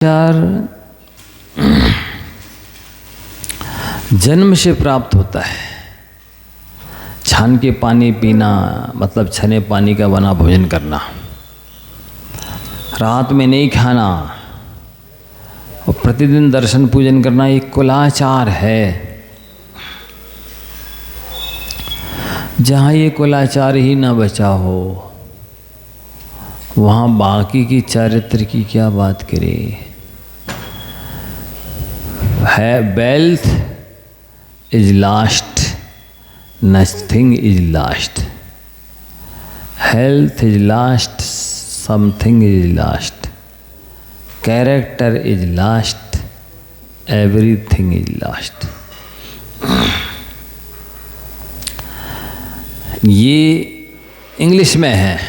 चार जन्म से प्राप्त होता है। छान के पानी पीना मतलब छने पानी का बना भोजन करना, रात में नहीं खाना और प्रतिदिन दर्शन पूजन करना एक कुलाचार है। जहाँ ये कुलाचार ही ना बचा हो वहाँ बाकी की चरित्र की क्या बात करें। है wealth is last, nothing is last, health is last, something is last, character is last, everything is last. ये इंग्लिश में है,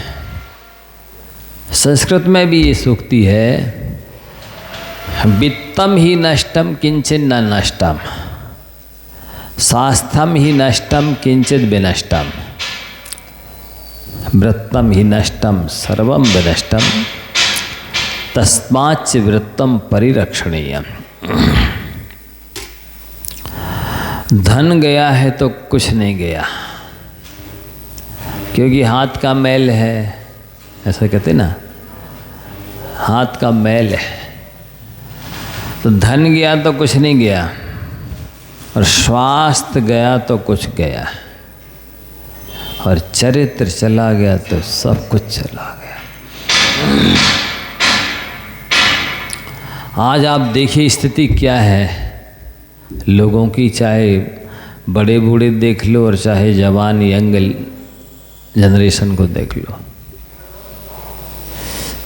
संस्कृत में भी ये सूक्ति है, वित्तम ही नष्टम किंचित न नष्टम, स्वास्थ्यम ही नष्टम किंचित विनष्टम, वृत्तम ही नष्टम सर्वम विनष्टम, तस्माच्च वृत्तम परिरक्षणीयम। धन गया है तो कुछ नहीं गया, क्योंकि हाथ का मैल है, ऐसा कहते ना, हाथ का मैल है। तो धन गया तो कुछ नहीं गया, और स्वास्थ्य गया तो कुछ गया, और चरित्र चला गया तो सब कुछ चला गया। आज आप देखिए स्थिति क्या है लोगों की, चाहे बड़े बूढ़े देख लो और चाहे जवान यंग जनरेशन को देख लो।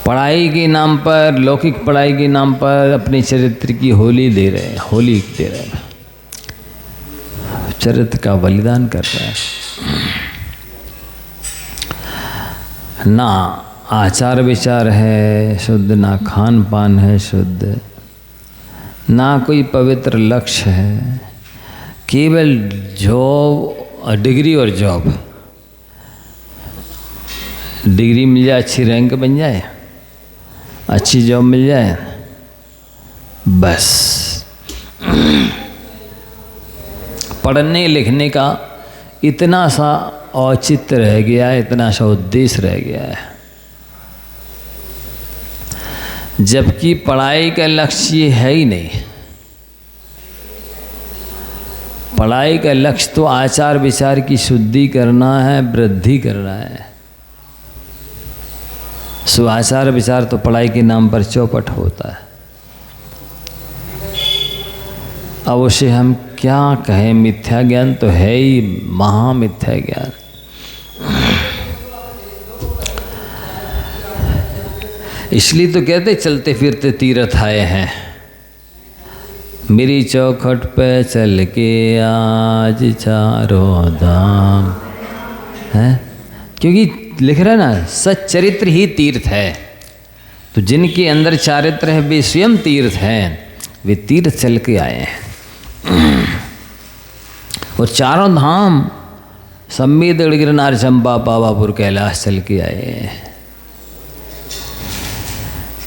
पढ़ाई के नाम पर, लौकिक पढ़ाई के नाम पर अपने चरित्र की होली दे रहे हैं, होली दे रहे हैं, चरित्र का बलिदान कर रहे हैं। ना आचार विचार है शुद्ध, ना खान पान है शुद्ध, ना कोई पवित्र लक्ष्य है, केवल जॉब, डिग्री और जॉब। डिग्री मिल जाए, अच्छी रैंक बन जाए, अच्छी जॉब मिल जाए, बस। पढ़ने लिखने का इतना सा औचित्य रह गया है, इतना सा उद्देश्य रह गया है, जबकि पढ़ाई का लक्ष्य है ही नहीं। पढ़ाई का लक्ष्य तो आचार विचार की शुद्धि करना है, वृद्धि करना है। सो आचार विचार तो पढ़ाई के नाम पर चौपट होता है। अब उसे हम क्या कहें, मिथ्या ज्ञान तो है ही, महा मिथ्या ज्ञान। इसलिए तो कहते चलते फिरते तीर्थ आए हैं, मेरी चौखट पे चल के आज चारों धाम है, क्योंकि लिख रहा है ना, सच्चरित्र ही तीर्थ है। तो जिनके अंदर चारित्र है वे स्वयं तीर्थ हैं, वे तीर्थ चल के आए हैं। और चारों धाम सम्मेद गिरनार चंपा पावापुर कैलाश चल के आए हैं।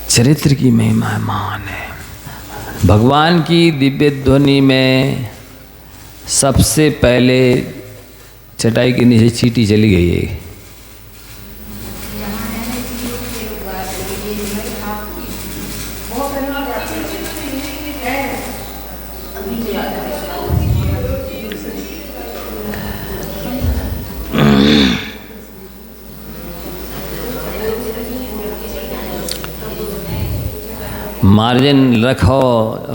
चरित्र की महिमा महान है। भगवान की दिव्य ध्वनि में सबसे पहले चटाई के नीचे चींटी चली गई है। मार्जिन रखो,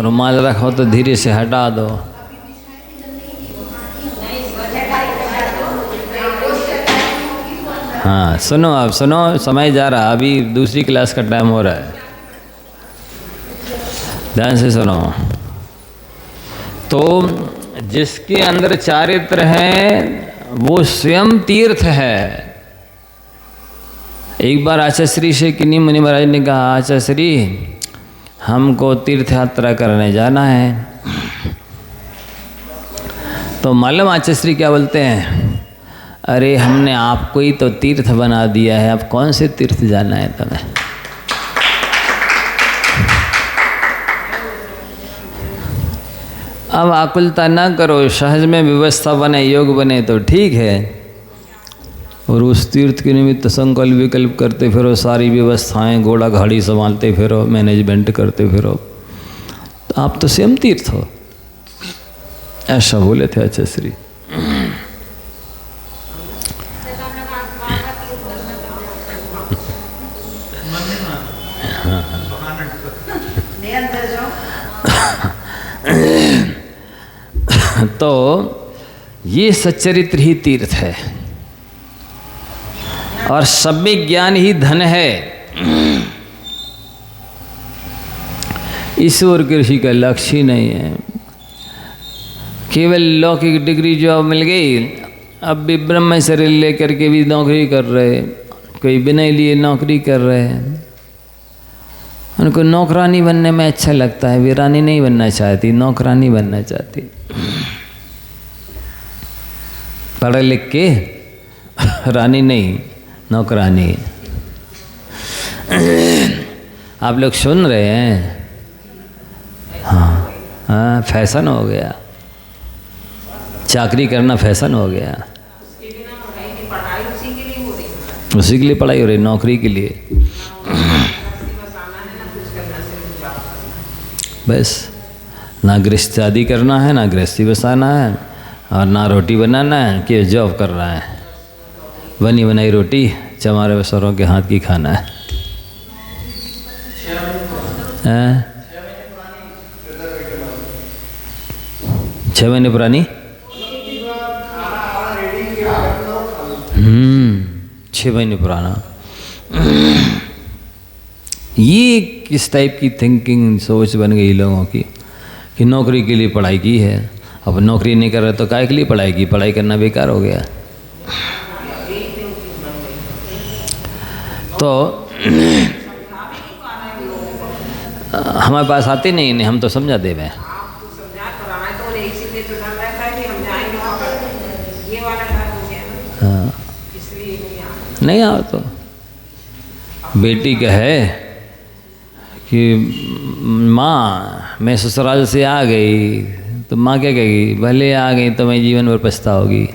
रुमाल रखो तो धीरे से हटा दो। हाँ सुनो, अब सुनो, समय जा रहा, अभी दूसरी क्लास का टाइम हो रहा है, ध्यान से सुनो। तो जिसके अंदर चारित्र है वो स्वयं तीर्थ है। एक बार आचार्य से किन्हीं मुनि महाराज ने कहा, आचार्य हमको तीर्थ यात्रा करने जाना है। तो मालूम आचार्य क्या बोलते हैं, अरे हमने आपको ही तो तीर्थ बना दिया है, अब कौन से तीर्थ जाना है तुम्हें। अब आकुलता ना करो, सहज में व्यवस्था बने, योग बने तो ठीक है, और उस तीर्थ के निमित्त संकल्प विकल्प करते फिरो, सारी व्यवस्थाएं घोड़ा गाड़ी संभालते फिरो, मैनेजमेंट करते फिरो, तो आप तो स्वयं तीर्थ हो। ऐसा बोले थे अच्छा श्री। तो ये सच्चरित्र ही तीर्थ है, और सम्यक ज्ञान ही धन है। ईश्वर कृषि का लक्ष्य ही नहीं है। केवल लौकिक डिग्री जॉब मिल गई, अब भी ब्रह्म शरीर लेकर के भी नौकरी कर रहे, कोई बिना लिए नौकरी कर रहे हैं। उनको नौकरानी बनने में अच्छा लगता है, वीरानी नहीं बनना चाहती, नौकरानी बनना चाहती। पढ़ लिख के रानी नहीं, नौकरानी। आप लोग सुन रहे हैं? हाँ हाँ, फैशन हो गया, चाकरी करना फैशन हो गया। उसी के लिए पढ़ाई हो रही, नौकरी के लिए। बस ना गृहस्थ शादी करना है, ना गृहस्थी बसाना है, और ना रोटी बनाना है कि जॉब कर रहा है। बनी बनाई रोटी चमारे बसरों के हाथ की खाना है। 6 महीने पुरानी 6 महीने पुराना। ये किस टाइप की थिंकिंग सोच बन गई लोगों की कि नौकरी के लिए पढ़ाई की है। अब नौकरी नहीं कर रहे तो काय के लिए पढ़ाई की? पढ़ाई करना बेकार हो गया। तो हमारे पास आते नहीं, हम तो समझा दे रहे हैं। हाँ, नहीं आओ तो बेटी कहे कि माँ मैं ससुराल से आ गई, तो माँ क्या कहेगी? भले आ गई तो मैं जीवन भर पछताओगी।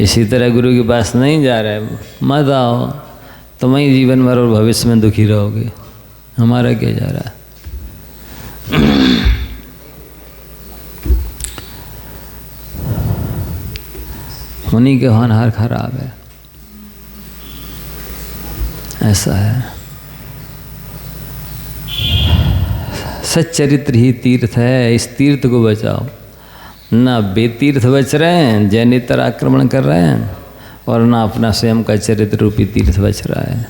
इसी तरह गुरु के पास नहीं जा रहे, मत आओ तो मैं जीवन भर और भविष्य में दुखी रहोगे। हमारा क्या जा रहा है? उन्हीं के होनहार खराब है, ऐसा है। सच्चरित्र ही तीर्थ है, इस तीर्थ को बचाओ। ना बेतीर्थ बच रहे हैं, जैनेतर आक्रमण कर रहे हैं, और ना अपना स्वयं का चरित्र रूपी तीर्थ बच रहा है।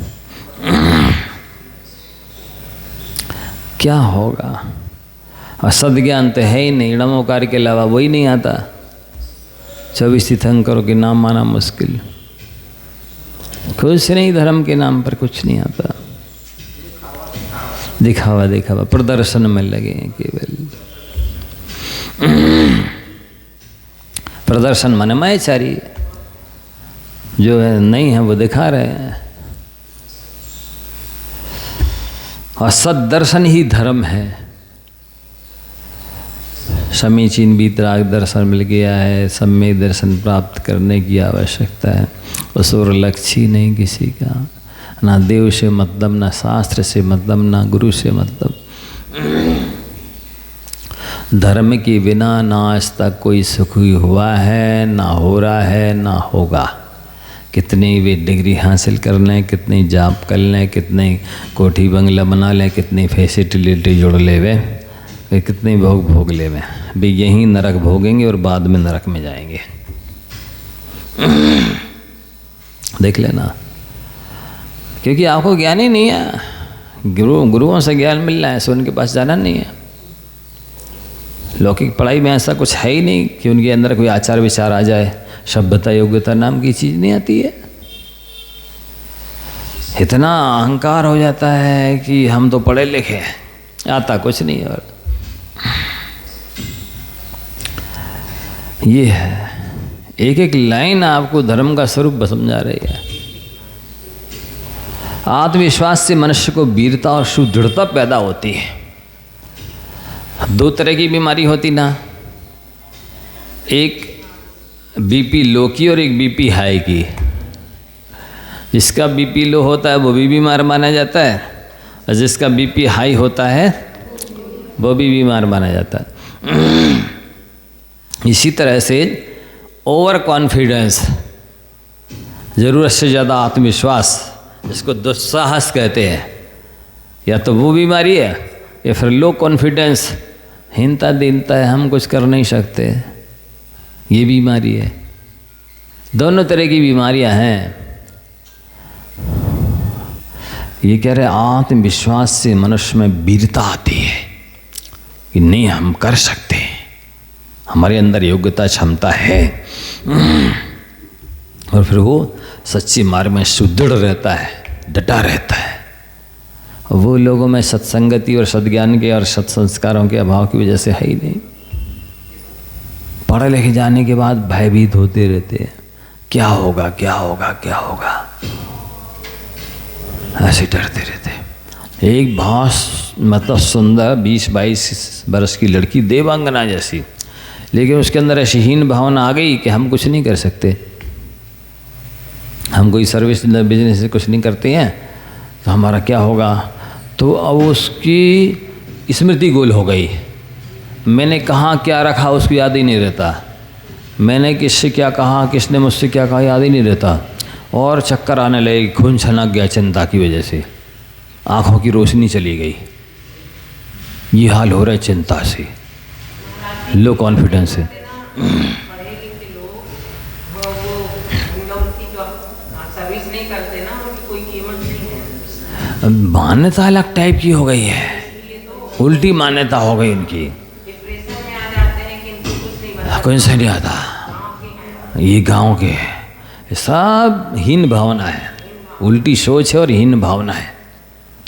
क्या होगा? और सद्ज्ञान तो है ही नहीं, नमोकार के अलावा वही नहीं आता। 24 तीर्थंकरों के नाम माना मुश्किल, कुछ नहीं, धर्म के नाम पर कुछ नहीं आता। दिखावा दिखावा, प्रदर्शन में लगे हैं केवल। प्रदर्शन माने मायाचारी, जो है नहीं है वो दिखा रहे हैं। और सद्दर्शन ही धर्म है। समीचीन वीतराग दर्शन मिल गया है, सम्यक दर्शन प्राप्त करने की आवश्यकता है। उस और लक्ष्य ही नहीं किसी का, ना देव से मतलब, ना शास्त्र से मतलब, ना गुरु से मतलब। धर्म के बिना ना आज तक कोई सुखी हुआ है, ना हो रहा है, ना होगा। कितनी वे डिग्री हासिल कर लें, कितनी जॉब कर लें, कितनी कोठी बंगला बना लें, कितनी फैसिलिटी जोड़ ले वे, कितने भोग ले वे, भी यहीं नरक भोगेंगे और बाद में नरक में जाएंगे। देख लेना, क्योंकि आपको ज्ञान ही नहीं है। गुरुओं से ज्ञान मिल रहा है, सो उनके पास जाना नहीं है। लौकिक पढ़ाई में ऐसा कुछ है ही नहीं कि उनके अंदर कोई आचार विचार आ जाए। सभ्यता योग्यता नाम की चीज़ नहीं आती है। इतना अहंकार हो जाता है कि हम तो पढ़े लिखे हैं, आता कुछ नहीं। और ये है, एक एक लाइन आपको धर्म का स्वरूप समझा रही है। आत्मविश्वास से मनुष्य को वीरता और सुदृढ़ता पैदा होती है। 2 तरह की बीमारी होती ना, एक बीपी लो की और एक बीपी हाई की। जिसका बीपी लो होता है वो भी बीमार माना जाता है, और जिसका बीपी हाई होता है वो भी बीमार माना जाता है। इसी तरह से ओवर कॉन्फिडेंस, ज़रूरत से ज़्यादा आत्मविश्वास, जिसको दुस्साहस कहते हैं, या तो वो बीमारी है, या फिर लो कॉन्फिडेंस, हीनता दीनता है, हम कुछ कर नहीं सकते, ये बीमारी है। दोनों तरह की बीमारियां हैं। ये कह रहे आत्मविश्वास से मनुष्य में वीरता आती है कि नहीं, हम कर सकते हैं, हमारे अंदर योग्यता क्षमता है, और फिर वो सच्ची मार्ग में सुदृढ़ रहता है, डटा रहता है। वो लोगों में सत्संगति और सद्ज्ञान के और सत्संस्कारों के अभाव की वजह से है ही नहीं। पढ़े लिखे जाने के बाद भयभीत होते रहते हैं, क्या होगा क्या होगा क्या होगा, ऐसे डरते रहते। एक बहुत मतलब सुंदर 20-22 वर्ष की लड़की, देवांगना जैसी, लेकिन उसके अंदर ऐसी हीन भावना आ गई कि हम कुछ नहीं कर सकते, हम कोई सर्विस बिजनेस से कुछ नहीं करते हैं, तो हमारा क्या होगा। तो अब उसकी स्मृति गोल हो गई। मैंने कहाँ क्या रखा उसको याद ही नहीं रहता, मैंने किससे क्या कहा, किसने मुझसे क्या कहा, याद ही नहीं रहता, और चक्कर आने लगे, खून छलक गया चिंता की वजह से, आँखों की रोशनी चली गई। ये हाल हो रहा है चिंता से, लो कॉन्फिडेंस से। मान्यता अलग टाइप की हो गई है, उल्टी मान्यता हो गई उनकी, कोई से नहीं आता, ये गांव के सब हीन भावना है, उल्टी सोच है और हीन भावना है,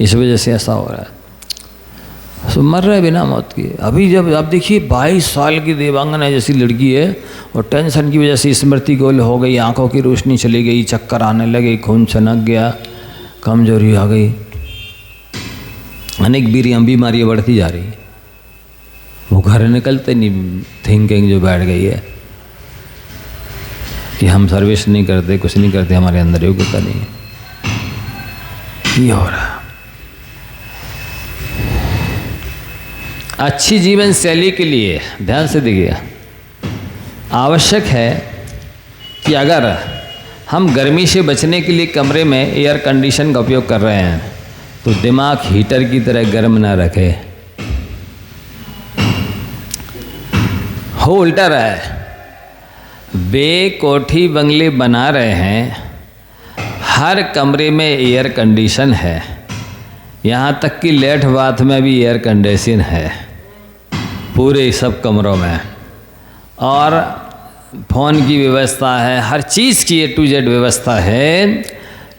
इस वजह से ऐसा हो रहा है। सो मर रहे बिना मौत के। अभी जब आप देखिए 22 साल की देवांगना जैसी लड़की है, और टेंशन की वजह से स्मृति गोल हो गई, आंखों की रोशनी चली गई, चक्कर आने लगे, खून छनक गया, कमजोरी आ गई, अनेक बीमारियाँ बढ़ती जा रही। वो घर निकलते नहीं, थिंकिंग जो बैठ गई है कि हम सर्विस नहीं करते, कुछ नहीं करते, हमारे अंदर योग्यता नहीं है, ये हो रहा। अच्छी जीवन शैली के लिए ध्यान से देखिए, आवश्यक है कि अगर हम गर्मी से बचने के लिए कमरे में एयर कंडीशन का उपयोग कर रहे हैं, तो दिमाग हीटर की तरह गर्म ना रखे। हो उल्टा रहा है, वे कोठी बंगले बना रहे हैं, हर कमरे में एयर कंडीशन है, यहाँ तक कि लेट बाथ में भी एयर कंडीशन है, पूरे सब कमरों में, और फ़ोन की व्यवस्था है, हर चीज़ की A to Z व्यवस्था है,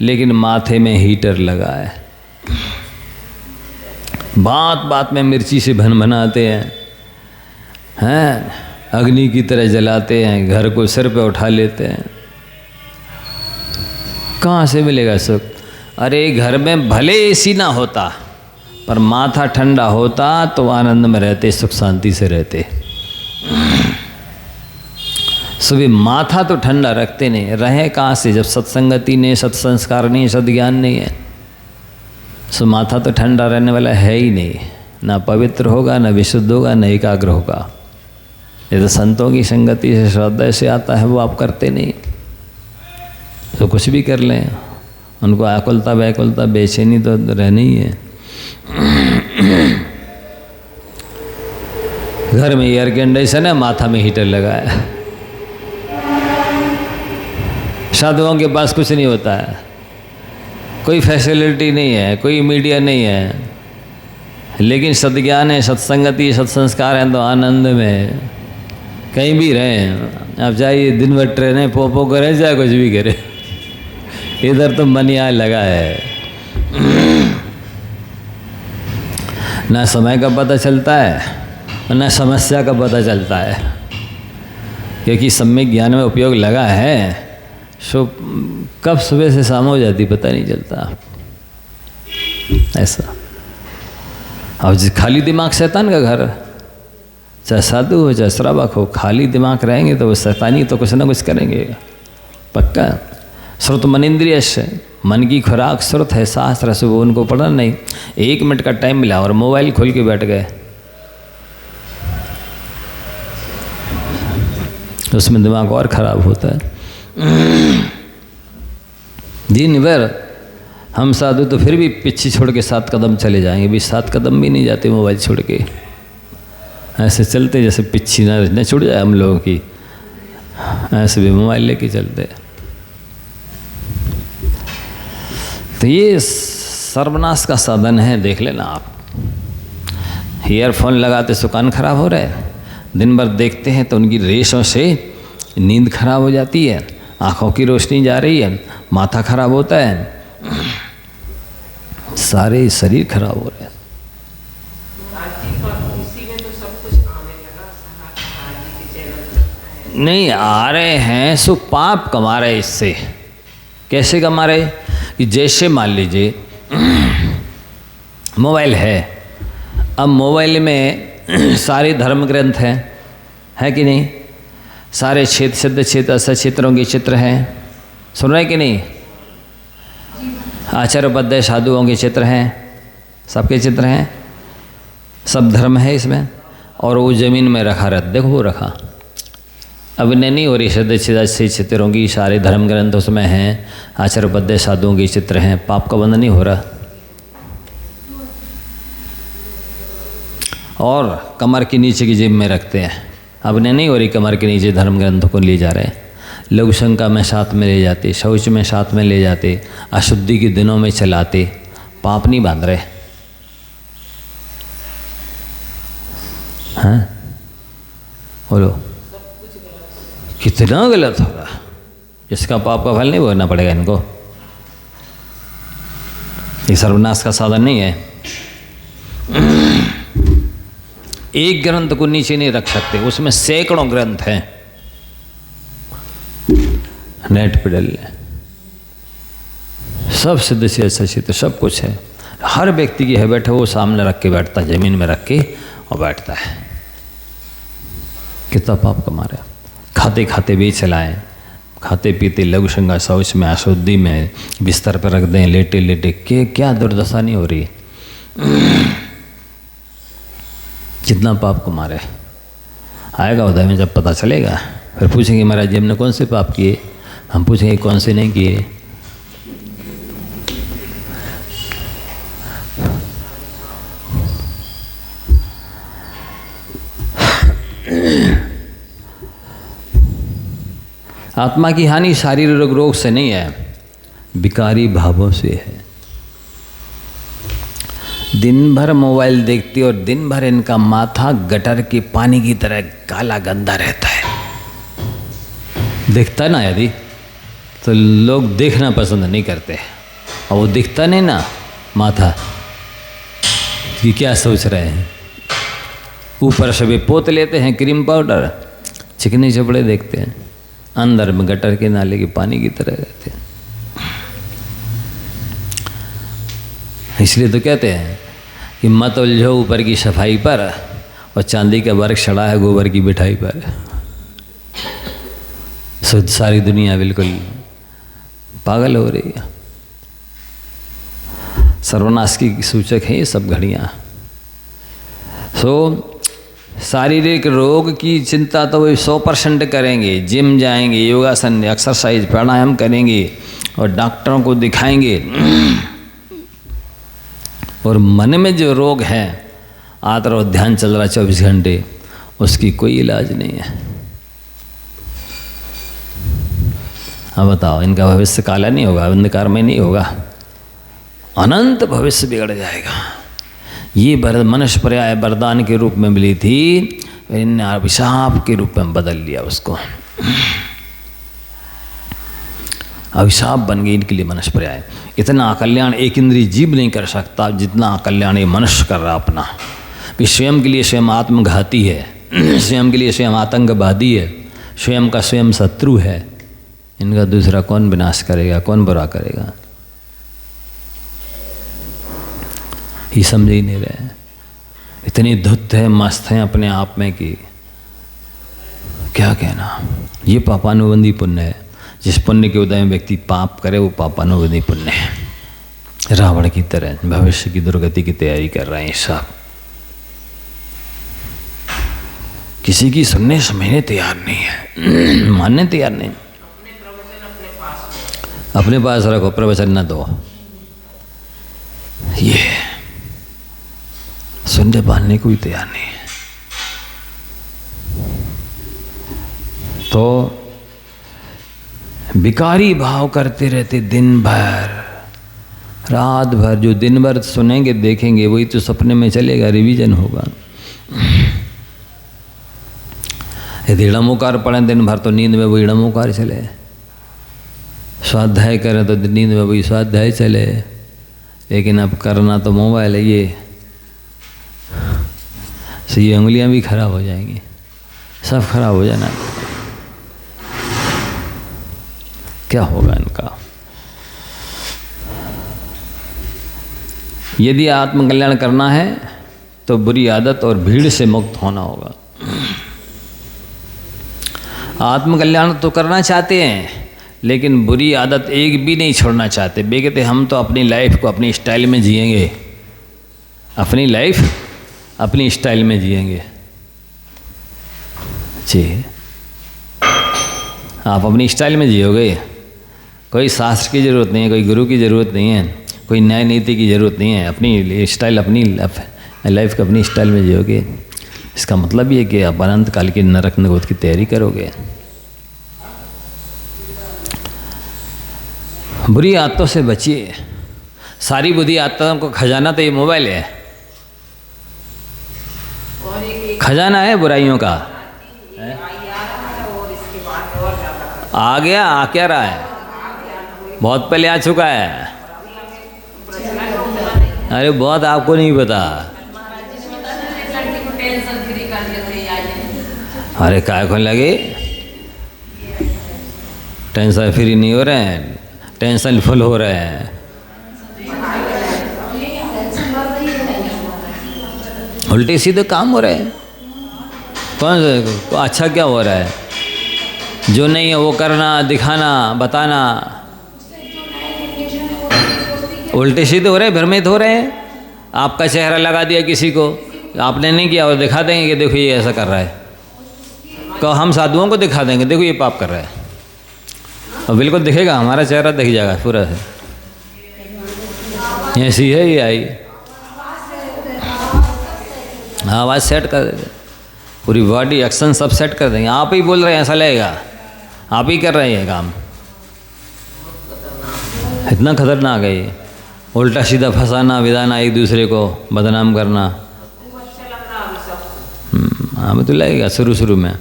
लेकिन माथे में हीटर लगा है। बात बात में मिर्ची से भनभनाते हैं, अग्नि की तरह जलाते हैं, घर को सिर पे उठा लेते हैं। कहाँ से मिलेगा सुख? अरे घर में भले एसी ना होता, पर माथा ठंडा होता तो आनंद में रहते, सुख शांति से रहते। सुबह माथा तो ठंडा रखते नहीं, रहे कहाँ से जब सत्संगति नहीं, सत्संस्कार नहीं, सद्ज्ञान नहीं है। सो माथा तो ठंडा रहने वाला है ही नहीं, ना पवित्र होगा, ना विशुद्ध होगा, ना एकाग्र होगा। ये तो संतों की संगति से, श्रद्धा से आता है, वो आप करते नहीं, तो कुछ भी कर लें, उनको आकुलता व्याकुलता बेचैनी तो रहनी ही है। घर में एयर कंडीशन है, माथा में हीटर लगा है। साधुओं के पास कुछ नहीं होता है, कोई फैसिलिटी नहीं है, कोई मीडिया नहीं है, लेकिन सद्ज्ञान है, सत्संगति, सत्संस्कार है, तो आनंद में कहीं भी रहें। आप जाइए, दिन भर ट्रेनें पोपो करें, चाहे कुछ भी करें, इधर तो मन यहाँ लगा है। ना समय का पता चलता है, ना समस्या का पता चलता है, क्योंकि सम्यक ज्ञान में उपयोग लगा है। सो कब सुबह से शाम हो जाती पता नहीं चलता ऐसा। अब खाली दिमाग शैतान का घर, चाहे साधु हो चाहे श्रावक हो, खाली दिमाग रहेंगे तो वो शैतानी तो कुछ ना कुछ करेंगे पक्का। श्रुत मनिंद्रिय से, मन की खुराक श्रुत है, शास्त्र से, वो उनको पढ़ना नहीं। 1 मिनट का टाइम मिला और मोबाइल खोल के बैठ गए, उसमें दिमाग और खराब होता है। दिन भर हम साधु तो फिर भी पीछे छोड़ के 7 कदम चले जाएंगे, भी 7 कदम भी नहीं जाते मोबाइल छोड़ के, ऐसे चलते जैसे पिच्छी न छूट जाए हम लोगों की, ऐसे भी मोबाइल लेके चलते। तो ये सर्वनाश का साधन है, देख लेना आप। ईयरफोन लगाते सो कान खराब हो रहे हैं, दिन भर देखते हैं तो उनकी रेशों से नींद खराब हो जाती है, आँखों की रोशनी जा रही है, माथा खराब होता है, सारे शरीर खराब हो रहे हैं। नहीं आ रहे हैं सो पाप कमा रहे इससे। कैसे कमा रहे कि जैसे मान लीजिए मोबाइल है, अब मोबाइल में सारे धर्म ग्रंथ हैं, है कि नहीं? सारे क्षेत्र सिद्ध क्षेत्र असत क्षेत्रों के चित्र हैं, सुन रहे कि नहीं? आचार्योपाध्याय साधुओं के चित्र हैं, सबके चित्र हैं, सब धर्म है इसमें। और वो ज़मीन में रखा रहता, देखो वो रखा, अब नहीं हो रही सिद्ध चित्रों की, सारे धर्म ग्रंथ उसमें हैं, आचार्योपाध्याय साधुओं के चित्र हैं, पाप का बंध नहीं हो रहा। और कमर के नीचे की जेब में रखते हैं, अब नहीं हो रही कमर के नीचे धर्म ग्रंथों को ले जा रहे हैं, लघु शंका में साथ में ले जाते, शौच में साथ में ले जाते, अशुद्धि के दिनों में चलाते, पाप नहीं बांध रहे हैं। बोलो कितना गलत हो रहा, इसका पाप का फल नहीं भोगना पड़ेगा इनको। ये सर्वनाश का साधन नहीं है। एक ग्रंथ को नीचे नहीं रख सकते, उसमें सैकड़ों ग्रंथ हैं, नेट पे डल सब सिद्ध से अच्छा चित्र सब कुछ है, हर व्यक्ति की है बैठा, वो सामने रख के बैठता है, जमीन में रख के और बैठता है। कितना पाप कमा रहे, खाते खाते भी चलाएं, खाते पीते लघु शंका शौच में अशुद्धि में बिस्तर पर रख दें, लेटे लेटे के क्या दुर्दशा नहीं हो रही, कितना पाप कमा रहे। आएगा उदय में जब पता चलेगा, फिर पूछेंगे महाराज जी हमने कौन से पाप किए, हम पूछेंगे कौन से नहीं किए। आत्मा की हानि शारीरिक रोग से नहीं है, विकारी भावों से है। दिन भर मोबाइल देखती और दिन भर इनका माथा गटर के पानी की तरह काला गंदा रहता है, दिखता ना यदि तो लोग देखना पसंद नहीं करते, और वो दिखता नहीं ना माथा कि क्या सोच रहे हैं, ऊपर से भी पोत लेते हैं क्रीम पाउडर, चिकने चपड़े देखते हैं, अंदर में गटर के नाले के पानी की तरह रहते हैं। इसलिए तो कहते हैं कि मत उलझो ऊपर की सफाई पर और चांदी का वर्क चढ़ा है गोबर की मिठाई पर। शुद्ध सारी दुनिया बिल्कुल पागल हो रही है, सर्वनाश की सूचक है ये सब घड़ियाँ। शारीरिक रोग की चिंता तो वे 100% करेंगे, जिम जाएंगे, योगासन एक्सरसाइज प्राणायाम करेंगे और डॉक्टरों को दिखाएंगे। और मन में जो रोग है, आदर और ध्यान चल रहा 24 घंटे, उसकी कोई इलाज नहीं है। अब बताओ, इनका भविष्य काला नहीं होगा, अंधकार में नहीं होगा, अनंत भविष्य बिगड़ जाएगा। ये मनुष्य पर्याय वरदान के रूप में मिली थी, इन्हें अभिशाप के रूप में बदल लिया उसको, अभिशाप बन गई इनके लिए मनुष्य पर्याय। इतना कल्याण एक इंद्रिय जीव नहीं कर सकता जितना कल्याण ये मनुष्य कर रहा अपना। भी स्वयं के लिए स्वयं आत्मघाती है, स्वयं के लिए स्वयं आतंकवादी है, स्वयं का स्वयं शत्रु है। इनका दूसरा कौन विनाश करेगा, कौन बुरा करेगा, ये समझ ही नहीं रहे। इतनी धुत है, मस्त हैं अपने आप में कि क्या कहना। ये पापानुबंधी पुण्य है। जिस पुण्य के उदय में व्यक्ति पाप करे वो पापानुबंधी पुण्य है। रावण की तरह भविष्य की दुर्गति की तैयारी कर रहे हैं सब। किसी की सुनने समझने तैयार नहीं है, मानने तैयार नहीं। अपने पास रखो, प्रवचन न दो। ये सुनने मानने को भी तैयार नहीं है। तो विकारी भाव करते रहते दिन भर रात भर। जो दिन भर सुनेंगे देखेंगे वही तो सपने में चलेगा, रिवीजन होगा। यदि इड़मोकार पढ़ें दिन भर तो नींद में वही इड़मोकार चले। स्वाध्याय करें तो नींद में वही स्वाध्याय चले। लेकिन अब करना तो मोबाइल है, ये तो ये उंगलियां भी खराब हो जाएंगी, सब खराब हो जाना। क्या होगा इनका। यदि आत्मकल्याण करना है तो बुरी आदत और भीड़ से मुक्त होना होगा। आत्मकल्याण तो करना चाहते हैं लेकिन बुरी आदत एक भी नहीं छोड़ना चाहते। वे कहते हम तो अपनी लाइफ को अपनी स्टाइल में जिएंगे, अपनी लाइफ अपनी स्टाइल में जिएंगे। जी, आप अपनी स्टाइल में जियोगे। कोई शास्त्र की ज़रूरत नहीं है, कोई गुरु की ज़रूरत नहीं है, कोई न्याय नीति की ज़रूरत नहीं है। अपनी स्टाइल, अपनी लाइफ को अपनी स्टाइल में जियोगे। इसका मतलब ये कि आप अनंत काल की नरक नगोद की तैयारी करोगे। बुरी आदतों से बचिए। सारी बुरी आदतों को खजाना तो ये मोबाइल है, खजाना है बुराइयों का। आ गया, आ क्या रहा है, बहुत पहले आ चुका है। अरे बहुत आपको नहीं पता। अरे काय को लगे, टेंशन फ्री नहीं हो रहे हैं, टेंशन फुल हो रहे हैं। उल्टे सीधे काम हो रहे हैं। कौन सा अच्छा क्या हो रहा है? जो नहीं है वो करना, दिखाना, बताना। उल्टे सीधे हो रहे हैं, भ्रमित हो रहे हैं। आपका चेहरा लगा दिया किसी को, आपने नहीं किया और दिखा देंगे कि देखो ये ऐसा कर रहा है। तो हम साधुओं को दिखा देंगे देखो ये पाप कर रहा है, और बिल्कुल दिखेगा, हमारा चेहरा दिख जाएगा पूरा है। ऐसी है ये आई। आवाज़ सेट कर देंगे, पूरी बॉडी एक्शन सब सेट कर देंगे। आप ही बोल रहे हैं ऐसा लगेगा, आप ही कर रहे हैं काम। इतना खतरनाक है ये। उल्टा सीधा फंसाना, विधाना, एक दूसरे को बदनाम करना। हमें तो लगेगा शुरू शुरू में।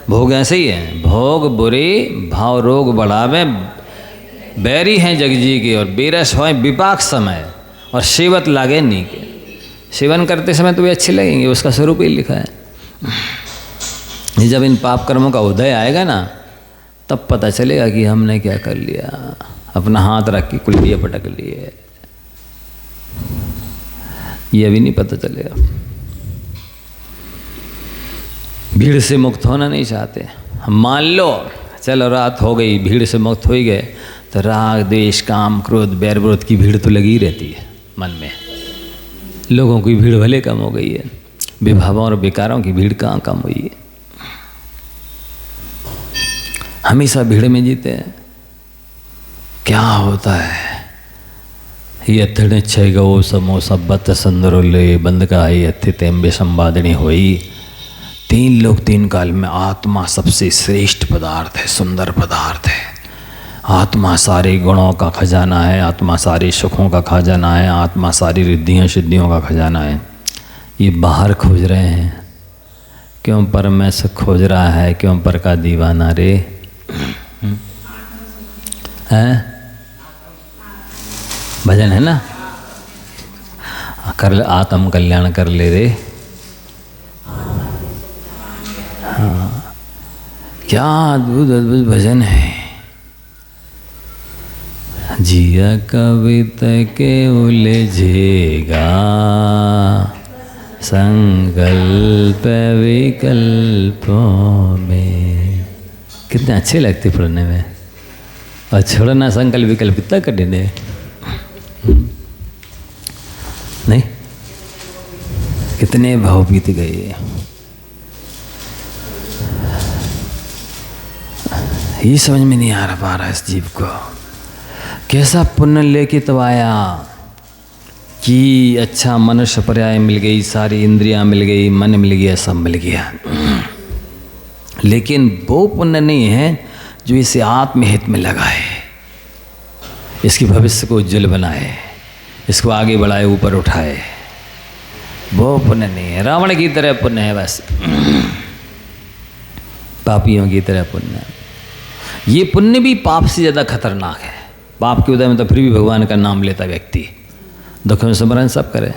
भोग ऐसे ही है, भोग बुरे भाव रोग बढ़ावे, बैरी हैं जग जी के और बेरस होए विपाक समय, और सेवत लागे नी के। सेवन करते समय तो वे अच्छे लगेंगे, उसका स्वरूप ही लिखा है। जब इन पाप कर्मों का उदय आएगा ना, तब पता चलेगा कि हमने क्या कर लिया। अपना हाथ रख के कुल्लियाँ पटक लिए, ये अभी नहीं पता चलेगा। भीड़ से मुक्त होना नहीं चाहते। मान लो चलो रात हो गई, भीड़ से मुक्त हो ही गए, तो राग द्वेष काम क्रोध बैर विरोध की भीड़ तो लगी रहती है मन में। लोगों की भीड़ भले कम हो गई है, विभावों और विकारों की भीड़ कहाँ कम हुई है। हमेशा भीड़ में जीते हैं। क्या होता है यत्न छय गो समो सब्बत संदरोले बंद का यथि तेम्बे संवादिनी हुई। तीन लोग तीन काल में आत्मा सबसे श्रेष्ठ पदार्थ है, सुंदर पदार्थ है। आत्मा सारे गुणों का खजाना है, आत्मा सारे सुखों का खजाना है, आत्मा सारी रिद्धियों सिद्धियों का खजाना है। ये बाहर खोज रहे हैं, क्यों पर में सुख खोज रहा है, क्यों पर का दीवाना रे है। भजन है ना, कर ले आत्म कल्याण कर ले रे। हाँ, क्या अद्भुत अद्भुत भजन है। जिया कविता के उलझेगा, संकल्प विकल्पों में। कितने अच्छे लगते पढ़ने में, और छोड़ना संकल्प विकल्प कितना कठिन है, नहीं? कितने भाव बीत गए, ये समझ में नहीं आ पा रहा इस जीव को। कैसा पुण्य लेके तो आया कि अच्छा मनुष्य पर्याय मिल गई, सारी इंद्रियां मिल गई, मन मिल गया, सब मिल गया, लेकिन वो पुण्य नहीं है जो इसे आत्महित में लगाए, इसकी भविष्य को उज्जवल बनाए, इसको आगे बढ़ाए, ऊपर उठाए। वो पुण्य नहीं है। रावण की तरह पुण्य है बस, पापियों की तरह पुण्य। ये पुण्य भी पाप से ज़्यादा खतरनाक है। पाप के उदय में तो फिर भी भगवान का नाम लेता व्यक्ति, दुख में स्मरण सब करे,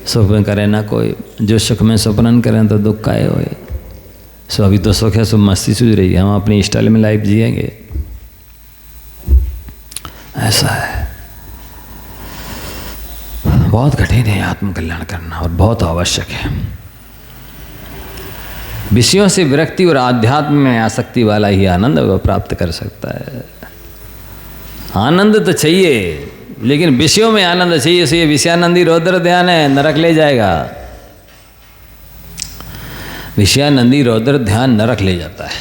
सुख में करे ना कोई। जो सुख में स्मरण करें तो दुख काहे होए। सो अभी तो सुख है, सो मस्ती सूझ रही है, हम अपनी स्टाइल में लाइफ जिएंगे, ऐसा है। बहुत कठिन है आत्मकल्याण करना और बहुत आवश्यक है। विषयों से विरक्ति और आध्यात्म में आसक्ति वाला ही आनंद को प्राप्त कर सकता है। आनंद तो चाहिए, लेकिन विषयों में आनंद चाहिए। इसलिए विषयानंदी रौद्र ध्यान है, नरक ले जाएगा। विषयानंदी रौद्र ध्यान नरक ले जाता है।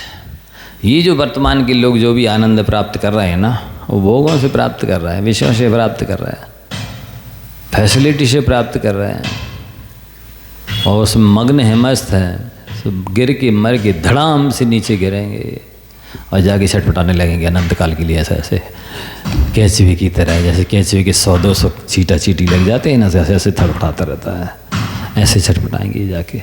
ये जो वर्तमान के लोग जो भी आनंद प्राप्त कर रहे हैं ना, वो भोगों से प्राप्त कर रहा है, विषयों से प्राप्त कर रहा है, फैसिलिटी से प्राप्त कर रहे हैं, और उसमें मग्न है, मस्त है। सब गिर के मर के धड़ाम से नीचे गिरेंगे और जाके छटपटाने लगेंगे अनंत काल के लिए। ऐसे ऐसे कैचुए की तरह, जैसे कैचुए के 100-200 चीटा चीटी लग जाते हैं ना, ऐसे ऐसे थड़पटाता रहता है, ऐसे छटपटाएंगे जाके।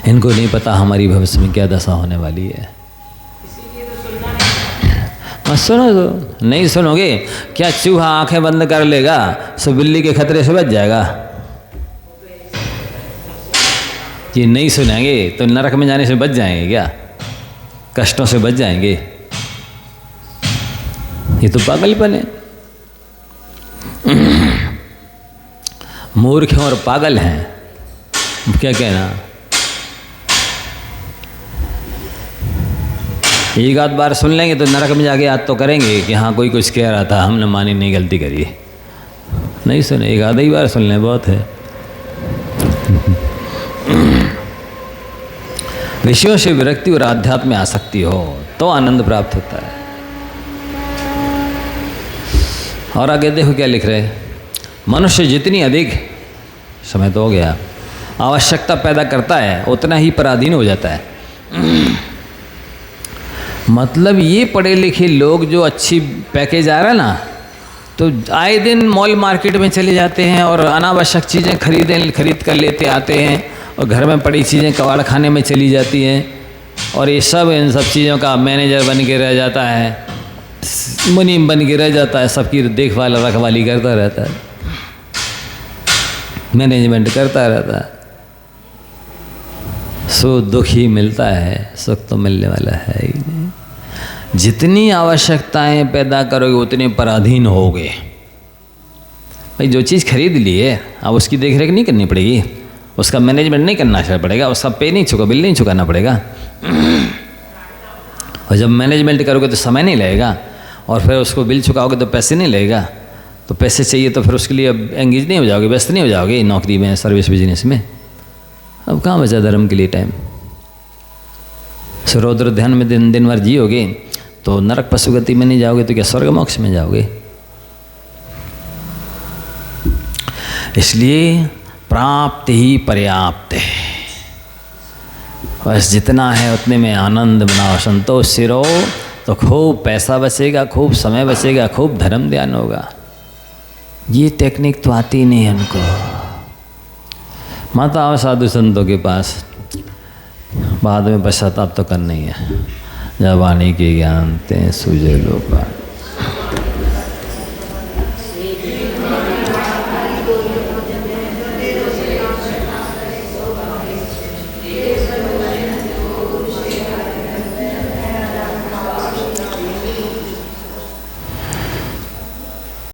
इनको नहीं पता हमारी भविष्य में क्या दशा होने वाली है। मत सुनो तो, नहीं सुनोगे क्या चूहा आंखें बंद कर लेगा सो बिल्ली के खतरे से बच जाएगा? ये नहीं सुनेंगे तो नरक में जाने से बच जाएंगे क्या? कष्टों से बच जाएंगे? ये तो पागलपन है। मूर्ख हैं और पागल हैं, क्या कहना। एक आध बार सुन लेंगे तो नरक में जाके याद तो करेंगे कि हाँ कोई कुछ कह रहा था, हमने मानी नहीं, गलती करी। नहीं सुने, एक आधा ही बार सुन लें बहुत है। विषयों से विरक्ति और आध्यात्म में आसक्ति हो तो आनंद प्राप्त होता है। और आगे देखो क्या लिख रहे, मनुष्य जितनी अधिक, समय तो हो गया, आवश्यकता पैदा करता है उतना ही पराधीन हो जाता है। मतलब ये पढ़े लिखे लोग जो अच्छी पैकेज आ रहा है ना, तो आए दिन मॉल मार्केट में चले जाते हैं और अनावश्यक चीज़ें खरीद कर लेते आते हैं, और घर में पड़ी चीज़ें कबाड़ खाने में चली जाती हैं, और ये सब इन सब चीज़ों का मैनेजर बन के रह जाता है, मुनीम बन के रह जाता है, सबकी देखभाल रखवाली करता रहता है, मैनेजमेंट करता रहता है। सो दुख ही मिलता है, सुख तो मिलने वाला है ही नहीं। जितनी आवश्यकताएं पैदा करोगे उतने पराधीन होगे। भाई जो चीज़ खरीद ली है अब उसकी देख रेख नहीं करनी पड़ेगी, उसका मैनेजमेंट नहीं करना पड़ेगा, उसका पे नहीं चुका, बिल नहीं चुकाना पड़ेगा। और जब मैनेजमेंट करोगे तो समय नहीं लगेगा, और फिर उसको बिल चुकाओगे तो पैसे नहीं लगेगा। तो पैसे चाहिए तो फिर उसके लिए अब एंगेज नहीं हो जाओगे, व्यस्त नहीं हो जाओगे नौकरी में, सर्विस बिजनेस में। अब कहाँ बचा धर्म के लिए टाइम। रौद्र ध्यान में दिन भर जियोगे तो नरक पशुगति में नहीं जाओगे तो क्या स्वर्ग मोक्ष में जाओगे? इसलिए प्राप्त ही पर्याप्त है। बस जितना है उतने में आनंद बनाओ, संतोष से रहो, तो खूब पैसा बचेगा, खूब समय बचेगा, खूब धर्म ध्यान होगा। ये टेक्निक तो आती नहीं है उनको। मत आओ साधु संतों के पास, बाद में पश्चाताप तो करना ही है। जब वाणी के ज्ञान ते सूझे लोग।